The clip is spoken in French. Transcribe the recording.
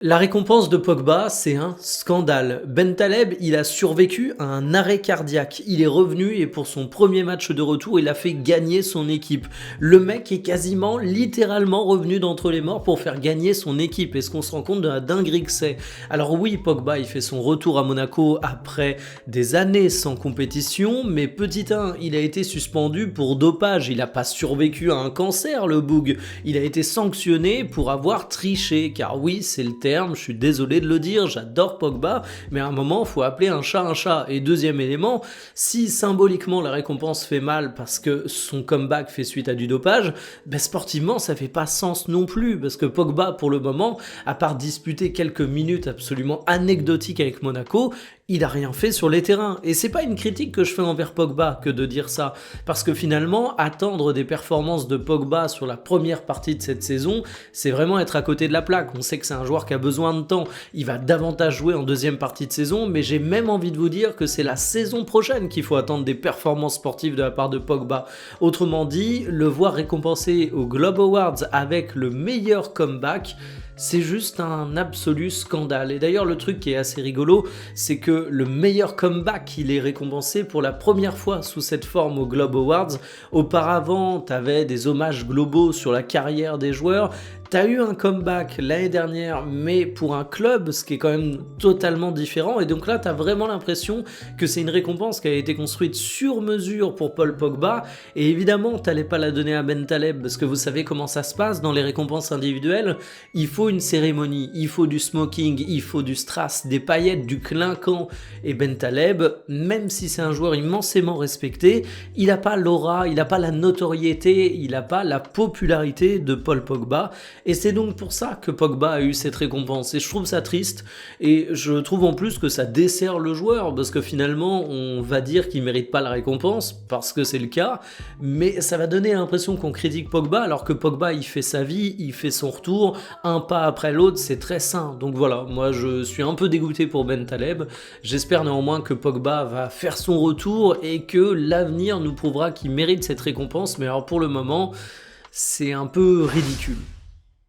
La récompense de Pogba, c'est un scandale. Bentaleb, il a survécu à un arrêt cardiaque. Il est revenu et pour son premier match de retour, il a fait gagner son équipe. Le mec est quasiment, littéralement revenu d'entre les morts pour faire gagner son équipe. Est-ce qu'on se rend compte de la dinguerie que c'est? Alors oui, Pogba, il fait son retour à Monaco après des années sans compétition, mais petit 1, il a été suspendu pour dopage. Il n'a pas survécu à un cancer, le boug. Il a été sanctionné pour avoir triché, car oui, c'est le terme. Je suis désolé de le dire, j'adore Pogba, mais à un moment, il faut appeler un chat un chat. Et deuxième élément, si symboliquement la récompense fait mal parce que son comeback fait suite à du dopage, ben sportivement, ça fait pas sens non plus, parce que Pogba, pour le moment, à part disputer quelques minutes absolument anecdotiques avec Monaco, il a rien fait sur les terrains. Et c'est pas une critique que je fais envers Pogba que de dire ça, parce que finalement, attendre des performances de Pogba sur la première partie de cette saison, c'est vraiment être à côté de la plaque. On sait que c'est un joueur qui a besoin de temps, il va davantage jouer en deuxième partie de saison, mais j'ai même envie de vous dire que c'est la saison prochaine qu'il faut attendre des performances sportives de la part de Pogba. Autrement dit, le voir récompensé aux Globe Awards avec le meilleur comeback, c'est juste un absolu scandale. Et d'ailleurs, le truc qui est assez rigolo, c'est que le meilleur comeback, il est récompensé pour la première fois sous cette forme aux Globe Awards. Auparavant, t'avais des hommages globaux sur la carrière des joueurs. T'as eu un comeback l'année dernière, mais pour un club, ce qui est quand même totalement différent. Et donc là, t'as vraiment l'impression que c'est une récompense qui a été construite sur mesure pour Paul Pogba. Et évidemment, t'allais pas la donner à Bentaleb, parce que vous savez comment ça se passe dans les récompenses individuelles. Il faut une cérémonie, il faut du smoking, il faut du strass, des paillettes, du clinquant. Et Bentaleb, même si c'est un joueur immensément respecté, il n'a pas l'aura, il n'a pas la notoriété, il n'a pas la popularité de Paul Pogba. Et c'est donc pour ça que Pogba a eu cette récompense. Et je trouve ça triste. Et je trouve en plus que ça dessert le joueur. Parce que finalement, on va dire qu'il ne mérite pas la récompense. Parce que c'est le cas. Mais ça va donner l'impression qu'on critique Pogba. Alors que Pogba, il fait sa vie, il fait son retour. Un pas après l'autre, c'est très sain. Donc voilà, moi je suis un peu dégoûté pour Bentaleb. J'espère néanmoins que Pogba va faire son retour. Et que l'avenir nous prouvera qu'il mérite cette récompense. Mais alors pour le moment, c'est un peu ridicule.